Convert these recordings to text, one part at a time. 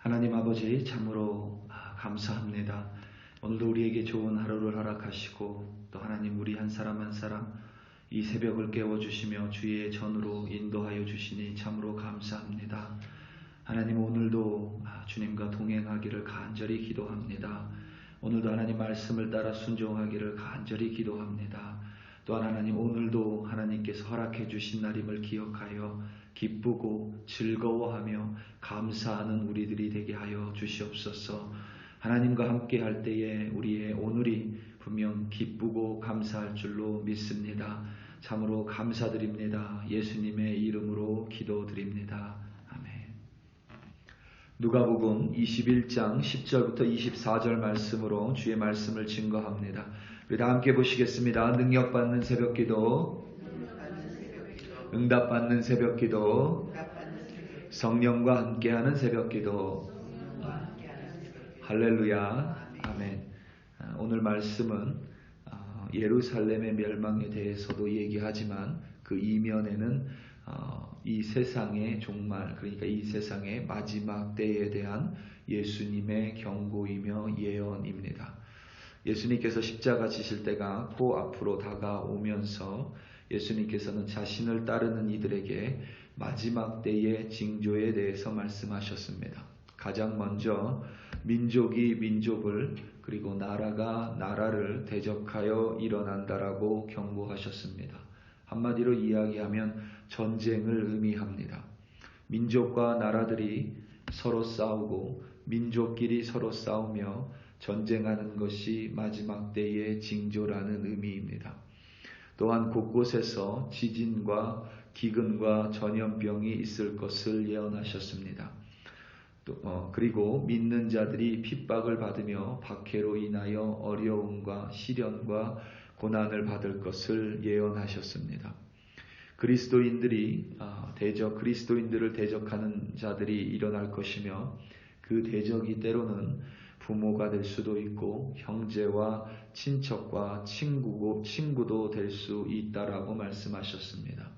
하나님 아버지 참으로 감사합니다. 오늘도 우리에게 좋은 하루를 허락하시고 또 하나님 우리 한 사람 한 사람 이 새벽을 깨워주시며 주의 전으로 인도하여 주시니 참으로 감사합니다. 하나님 오늘도 주님과 동행하기를 간절히 기도합니다. 오늘도 하나님 말씀을 따라 순종하기를 간절히 기도합니다. 또한 하나님 오늘도 하나님께서 허락해 주신 날임을 기억하여 기쁘고 즐거워하며 감사하는 우리들이 되게 하여 주시옵소서. 하나님과 함께 할 때에 우리의 오늘이 분명 기쁘고 감사할 줄로 믿습니다. 참으로 감사드립니다. 예수님의 이름으로 기도드립니다. 아멘. 누가복음 21장 10절부터 24절 말씀으로 주의 말씀을 증거합니다. 우리 다 함께 보시겠습니다. 능력받는 새벽기도, 응답받는 새벽기도, 성령과 함께하는 새벽기도. 할렐루야. 아멘. 오늘 말씀은 예루살렘의 멸망에 대해서도 얘기하지만 그 이면에는 이 세상의 종말, 그러니까 이 세상의 마지막 때에 대한 예수님의 경고이며 예언입니다. 예수님께서 십자가 지실 때가 코 앞으로 다가오면서 예수님께서는 자신을 따르는 이들에게 마지막 때의 징조에 대해서 말씀하셨습니다. 가장 먼저 민족이 민족을 그리고 나라가 나라를 대적하여 일어난다라고 경고하셨습니다. 한마디로 이야기하면 전쟁을 의미합니다. 민족과 나라들이 서로 싸우고 민족끼리 서로 싸우며 전쟁하는 것이 마지막 때의 징조라는 의미입니다. 또한 곳곳에서 지진과 기근과 전염병이 있을 것을 예언하셨습니다. 그리고 믿는 자들이 핍박을 받으며 박해로 인하여 어려움과 시련과 고난을 받을 것을 예언하셨습니다. 그리스도인들을 대적하는 자들이 일어날 것이며 그 대적이 때로는 부모가 될 수도 있고 형제와 친척과 친구도 될 수 있다라고 말씀하셨습니다.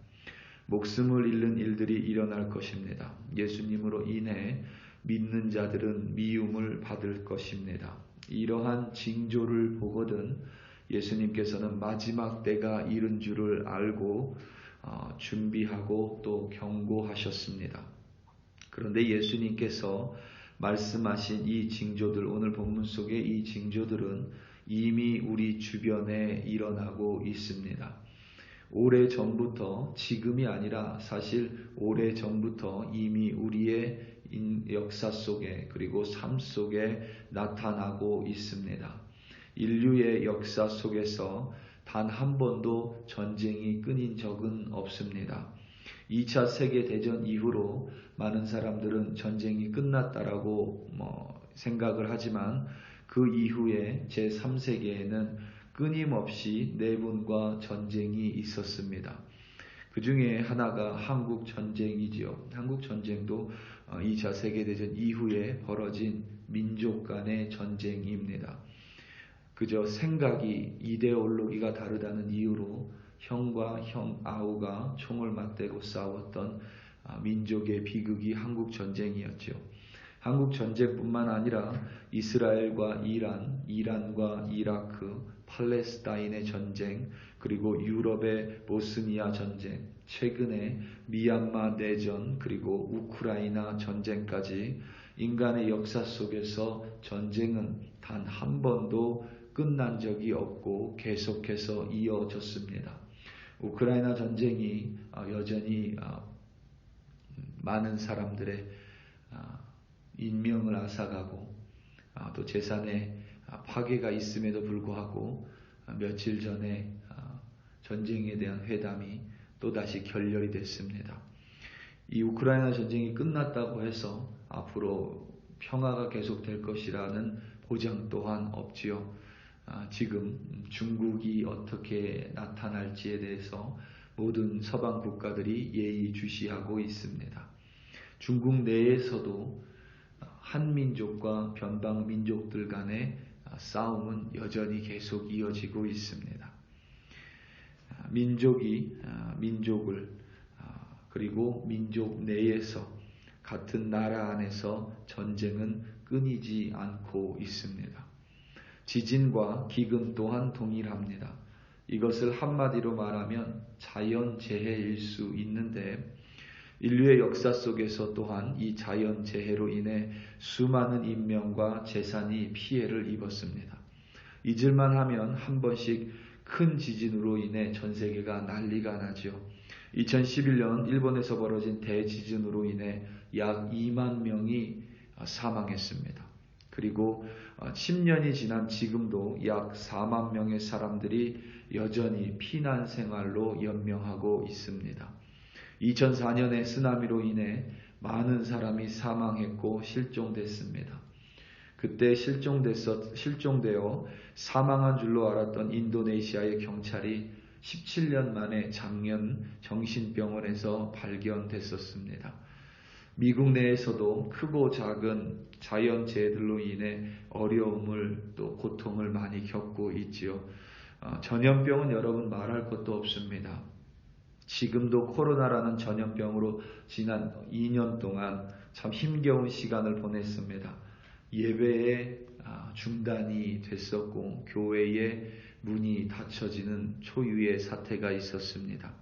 목숨을 잃는 일들이 일어날 것입니다. 예수님으로 인해 믿는 자들은 미움을 받을 것입니다. 이러한 징조를 보거든 예수님께서는 마지막 때가 이른 줄을 알고 준비하고 또 경고하셨습니다. 그런데 예수님께서 말씀하신 이 징조들, 오늘 본문 속의 이 징조들은 이미 우리 주변에 일어나고 있습니다. 오래전부터, 지금이 아니라 사실 오래전부터 이미 우리의 역사 속에 그리고 삶 속에 나타나고 있습니다. 인류의 역사 속에서 단 한 번도 전쟁이 끊인 적은 없습니다. 2차 세계대전 이후로 많은 사람들은 전쟁이 끝났다라고 생각을 하지만 그 이후에 제3세계에는 끊임없이 내분과 전쟁이 있었습니다. 그 중에 하나가 한국 전쟁이지요. 한국 전쟁도 2차 세계대전 이후에 벌어진 민족 간의 전쟁입니다. 그저 생각이, 이데올로기가 다르다는 이유로 형과 형 아우가 총을 맞대고 싸웠던 민족의 비극이 한국 전쟁이었죠. 한국 전쟁뿐만 아니라 이스라엘과 이란과 이라크, 팔레스타인의 전쟁, 그리고 유럽의 보스니아 전쟁, 최근에 미얀마 내전, 그리고 우크라이나 전쟁까지 인간의 역사 속에서 전쟁은 단 한 번도 끝난 적이 없고 계속해서 이어졌습니다. 우크라이나 전쟁이 여전히 많은 사람들의 인명을 앗아가고 또 재산에 파괴가 있음에도 불구하고 며칠 전에 전쟁에 대한 회담이 또다시 결렬이 됐습니다. 이 우크라이나 전쟁이 끝났다고 해서 앞으로 평화가 계속될 것이라는 보장 또한 없지요. 지금 중국이 어떻게 나타날지에 대해서 모든 서방 국가들이 예의주시하고 있습니다. 중국 내에서도 한민족과 변방민족들 간의 싸움은 여전히 계속 이어지고 있습니다. 민족이 민족을 그리고 민족 내에서 같은 나라 안에서 전쟁은 끊이지 않고 있습니다. 지진과 기근 또한 동일합니다. 이것을 한마디로 말하면 자연재해일 수 있는데 인류의 역사 속에서 또한 이 자연재해로 인해 수많은 인명과 재산이 피해를 입었습니다. 잊을만 하면 한 번씩 큰 지진으로 인해 전 세계가 난리가 나죠. 2011년 일본에서 벌어진 대지진으로 인해 약 2만 명이 사망했습니다. 그리고 10년이 지난 지금도 약 4만 명의 사람들이 여전히 피난 생활로 연명하고 있습니다. 2004년에 쓰나미로 인해 많은 사람이 사망했고 실종됐습니다. 그때 실종되어 사망한 줄로 알았던 인도네시아의 경찰이 17년 만에 작년 정신병원에서 발견됐었습니다. 미국 내에서도 크고 작은 자연재해들로 인해 어려움을 또 고통을 많이 겪고 있지요. 전염병은 여러분 말할 것도 없습니다. 지금도 코로나라는 전염병으로 지난 2년 동안 참 힘겨운 시간을 보냈습니다. 예배에 중단이 됐었고 교회의 문이 닫혀지는 초유의 사태가 있었습니다.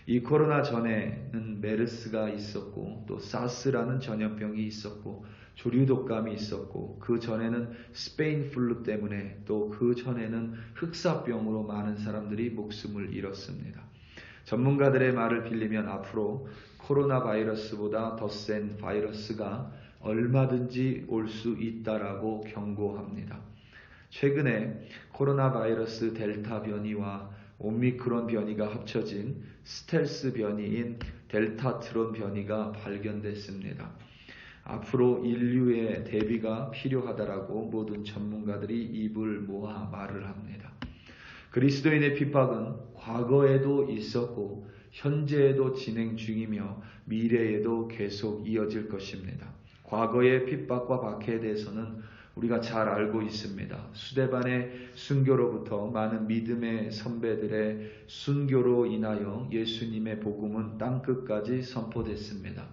이 코로나 전에는 메르스가 있었고 또 사스라는 전염병이 있었고 조류독감이 있었고 그 전에는 스페인 플루 때문에 또 그 전에는 흑사병으로 많은 사람들이 목숨을 잃었습니다. 전문가들의 말을 빌리면 앞으로 코로나 바이러스보다 더 센 바이러스가 얼마든지 올 수 있다라고 경고합니다. 최근에 코로나 바이러스 델타 변이와 오미크론 변이가 합쳐진 스텔스 변이인 델타트론 변이가 발견됐습니다. 앞으로 인류의 대비가 필요하다라고 모든 전문가들이 입을 모아 말을 합니다. 그리스도인의 핍박은 과거에도 있었고 현재에도 진행 중이며 미래에도 계속 이어질 것입니다. 과거의 핍박과 박해에 대해서는 우리가 잘 알고 있습니다. 수데반의 순교로부터 많은 믿음의 선배들의 순교로 인하여 예수님의 복음은 땅끝까지 선포됐습니다.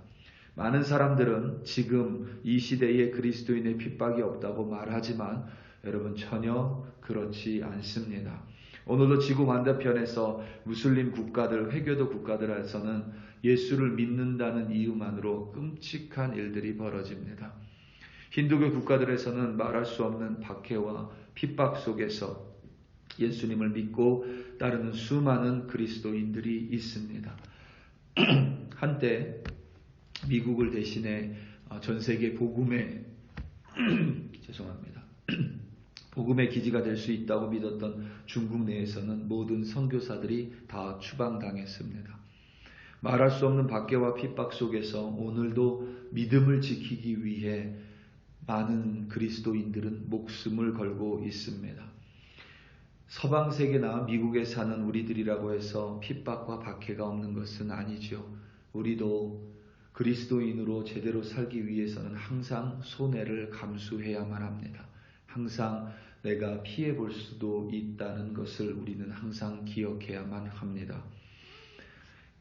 많은 사람들은 지금 이 시대에 그리스도인의 핍박이 없다고 말하지만 여러분 전혀 그렇지 않습니다. 오늘도 지구 반대편에서 무슬림 국가들, 회교도 국가들에서는 예수를 믿는다는 이유만으로 끔찍한 일들이 벌어집니다. 힌두교 국가들에서는 말할 수 없는 박해와 핍박 속에서 예수님을 믿고 따르는 수많은 그리스도인들이 있습니다. 한때 미국을 대신해 전 세계 복음의 복음의 기지가 될 수 있다고 믿었던 중국 내에서는 모든 선교사들이 다 추방당했습니다. 말할 수 없는 박해와 핍박 속에서 오늘도 믿음을 지키기 위해 많은 그리스도인들은 목숨을 걸고 있습니다. 서방 세계나 미국에 사는 우리들이라고 해서 핍박과 박해가 없는 것은 아니죠. 우리도 그리스도인으로 제대로 살기 위해서는 항상 손해를 감수해야만 합니다. 항상 내가 피해 볼 수도 있다는 것을 우리는 항상 기억해야만 합니다.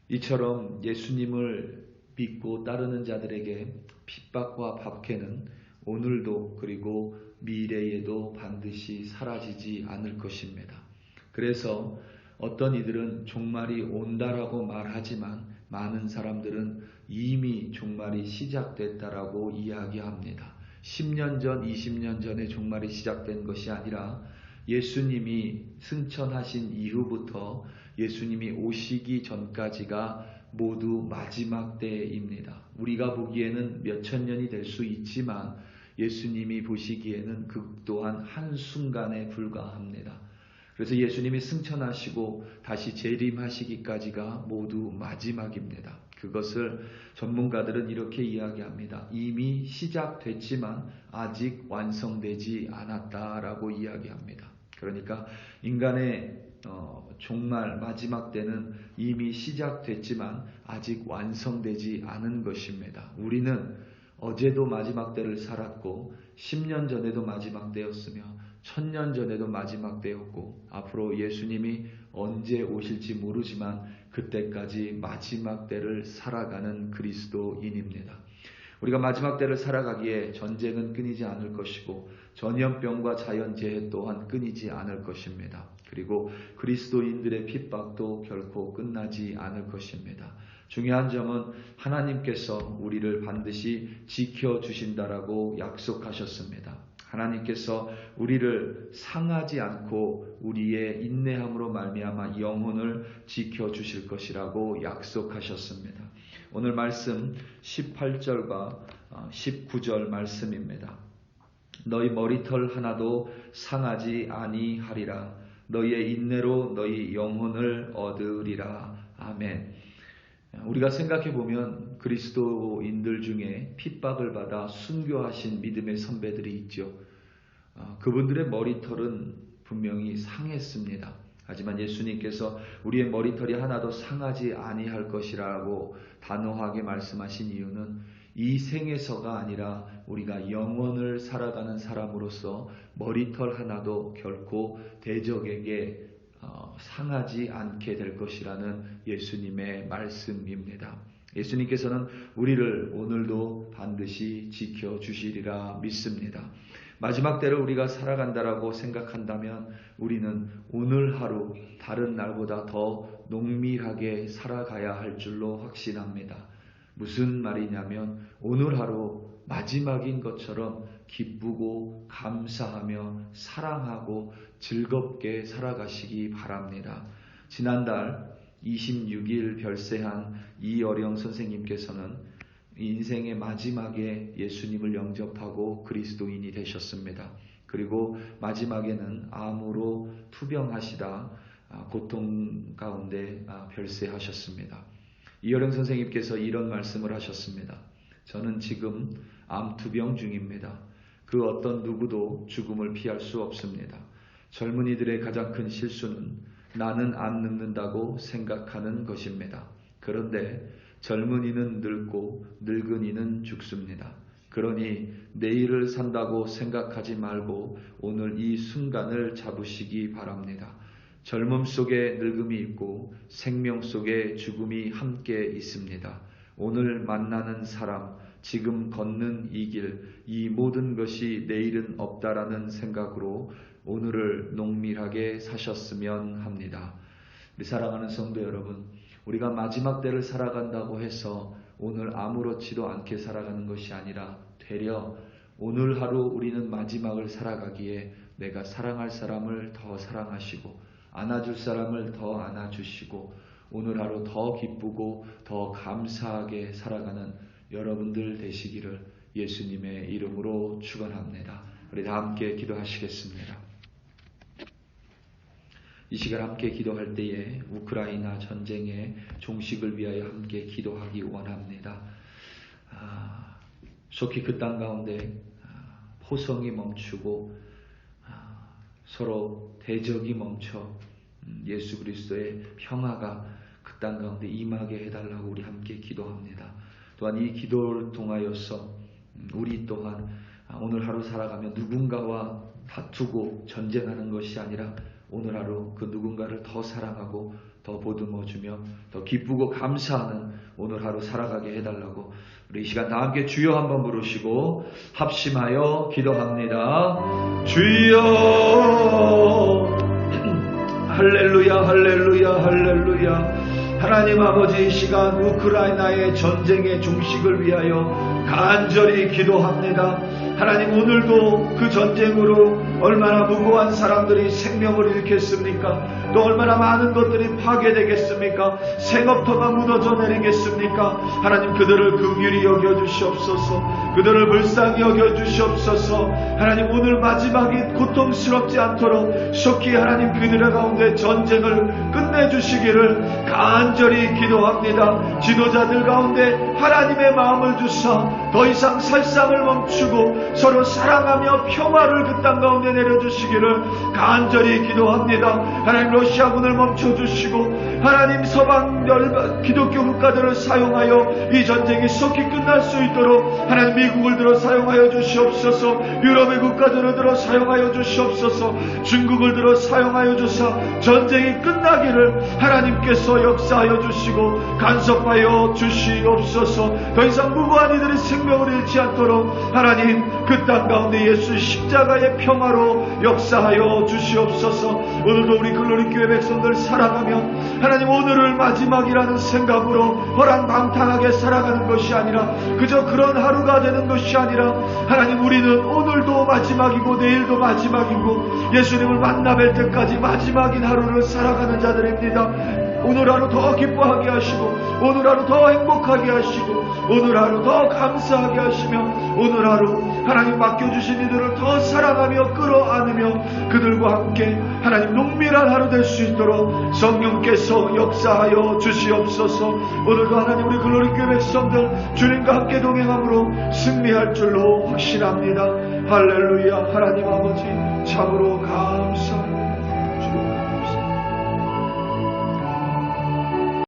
이처럼 예수님을 믿고 따르는 자들에게 핍박과 박해는 오늘도 그리고 미래에도 반드시 사라지지 않을 것입니다. 그래서 어떤 이들은 종말이 온다라고 말하지만 많은 사람들은 이미 종말이 시작됐다라고 이야기합니다. 10년 전, 20년 전에 종말이 시작된 것이 아니라 예수님이 승천하신 이후부터 예수님이 오시기 전까지가 모두 마지막 때입니다. 우리가 보기에는 몇천 년이 될 수 있지만 예수님이 보시기에는 그 또한 한순간에 불과합니다. 그래서 예수님이 승천하시고 다시 재림하시기까지가 모두 마지막입니다. 그것을 전문가들은 이렇게 이야기합니다. 이미 시작됐지만 아직 완성되지 않았다라고 이야기합니다. 그러니까 인간의 종말 마지막 때는 이미 시작됐지만 아직 완성되지 않은 것입니다. 우리는 어제도 마지막 때를 살았고 10년 전에도 마지막 때였으며 1000년 전에도 마지막 때였고 앞으로 예수님이 언제 오실지 모르지만 그때까지 마지막 때를 살아가는 그리스도인입니다. 우리가 마지막 때를 살아가기에 전쟁은 끊이지 않을 것이고 전염병과 자연재해 또한 끊이지 않을 것입니다. 그리고 그리스도인들의 핍박도 결코 끝나지 않을 것입니다. 중요한 점은 하나님께서 우리를 반드시 지켜주신다라고 약속하셨습니다. 하나님께서 우리를 상하지 않고 우리의 인내함으로 말미암아 영혼을 지켜주실 것이라고 약속하셨습니다. 오늘 말씀 18절과 19절 말씀입니다. 너희 머리털 하나도 상하지 아니하리라. 너희의 인내로 너희 영혼을 얻으리라. 아멘. 우리가 생각해보면 그리스도인들 중에 핍박을 받아 순교하신 믿음의 선배들이 있죠. 그분들의 머리털은 분명히 상했습니다. 하지만 예수님께서 우리의 머리털이 하나도 상하지 아니할 것이라고 단호하게 말씀하신 이유는 이 생에서가 아니라 우리가 영원을 살아가는 사람으로서 머리털 하나도 결코 대적에게 상하지 않게 될 것이라는 예수님의 말씀입니다. 예수님께서는 우리를 오늘도 반드시 지켜주시리라 믿습니다. 마지막 때를 우리가 살아간다라고 생각한다면 우리는 오늘 하루 다른 날보다 더 농밀하게 살아가야 할 줄로 확신합니다. 무슨 말이냐면 오늘 하루 마지막인 것처럼 기쁘고 감사하며 사랑하고 즐겁게 살아가시기 바랍니다. 지난달 26일 별세한 이어령 선생님께서는 인생의 마지막에 예수님을 영접하고 그리스도인이 되셨습니다. 그리고 마지막에는 암으로 투병하시다 고통 가운데 별세하셨습니다. 이어령 선생님께서 이런 말씀을 하셨습니다. 저는 지금 암투병 중입니다. 그 어떤 누구도 죽음을 피할 수 없습니다. 젊은이들의 가장 큰 실수는 나는 안 늙는다고 생각하는 것입니다. 그런데 젊은이는 늙고 늙은이는 죽습니다. 그러니 내일을 산다고 생각하지 말고 오늘 이 순간을 잡으시기 바랍니다. 젊음 속에 늙음이 있고 생명 속에 죽음이 함께 있습니다. 오늘 만나는 사람, 지금 걷는 이 길, 이 모든 것이 내일은 없다라는 생각으로 오늘을 농밀하게 사셨으면 합니다. 우리 사랑하는 성도 여러분, 우리가 마지막 때를 살아간다고 해서 오늘 아무렇지도 않게 살아가는 것이 아니라 되려 오늘 하루 우리는 마지막을 살아가기에 내가 사랑할 사람을 더 사랑하시고 안아줄 사람을 더 안아주시고 오늘 하루 더 기쁘고 더 감사하게 살아가는 여러분들 되시기를 예수님의 이름으로 축원합니다. 우리 다 함께 기도하시겠습니다. 이 시간 함께 기도할 때에 우크라이나 전쟁의 종식을 위하여 함께 기도하기 원합니다. 속히 그 땅 가운데 포성이 멈추고 서로 대적이 멈춰 예수 그리스도의 평화가 그 땅 가운데 임하게 해달라고 우리 함께 기도합니다. 또한 이 기도를 통하여서 우리 또한 오늘 하루 살아가며 누군가와 다투고 전쟁하는 것이 아니라 오늘 하루 그 누군가를 더 사랑하고 더 보듬어주며 더 기쁘고 감사하는 오늘 하루 살아가게 해달라고 우리 이 시간 다 함께 주여 한번 부르시고 합심하여 기도합니다. 주여 할렐루야 할렐루야 할렐루야. 하나님 아버지 이 시간 우크라이나의 전쟁의 종식을 위하여 간절히 기도합니다. 하나님 오늘도 그 전쟁으로 얼마나 무고한 사람들이 생명을 잃겠습니까? 또 얼마나 많은 것들이 파괴되겠습니까? 생업터가 무너져 내리겠습니까? 하나님 그들을 긍휼히 여겨주시옵소서. 그들을 불쌍히 여겨주시옵소서. 하나님 오늘 마지막이 고통스럽지 않도록 속히 하나님 그들의 가운데 전쟁을 끝내주시기를 간절히 기도합니다. 지도자들 가운데 하나님의 마음을 주사 더 이상 살상을 멈추고 서로 사랑하며 평화를 그 땅 가운데 내려주시기를 간절히 기도합니다. 하나님 러시아군을 멈춰주시고 하나님 서방 기독교 국가들을 사용하여 이 전쟁이 속히 끝날 수 있도록 하나님 미국을 들어 사용하여 주시옵소서. 유럽의 국가들을 들어 사용하여 주시옵소서. 중국을 들어 사용하여 주사 전쟁이 끝나기를 하나님께서 역사하여 주시고 간섭하여 주시옵소서. 더 이상 무고한 이들의 생명을 잃지 않도록 하나님 그 땅 가운데 예수 십자가의 평화로 역사하여 주시옵소서. 오늘도 우리 글로리교회 백성들 살아가며 하나님 오늘을 마지막이라는 생각으로 허랑방탕하게 살아가는 것이 아니라 그저 그런 하루가 되는 것이 아니라 하나님 우리는 오늘도 마지막이고 내일도 마지막이고 예수님을 만나 뵐 때까지 마지막인 하루를 살아가는 자들입니다. 오늘 하루 더 기뻐하게 하시고 오늘 하루 더 행복하게 하시고 오늘 하루 더 감사하게 하시며 오늘 하루 하나님 맡겨주신 이들을 더 사랑하며 끌어안으며 그들과 함께 하나님 농밀한 하루 될 수 있도록 성령께서 역사하여 주시옵소서. 오늘도 하나님 우리 글로리교회 백성들 주님과 함께 동행함으로 승리할 줄로 확신합니다. 할렐루야. 하나님 아버지 참으로 감사합니다.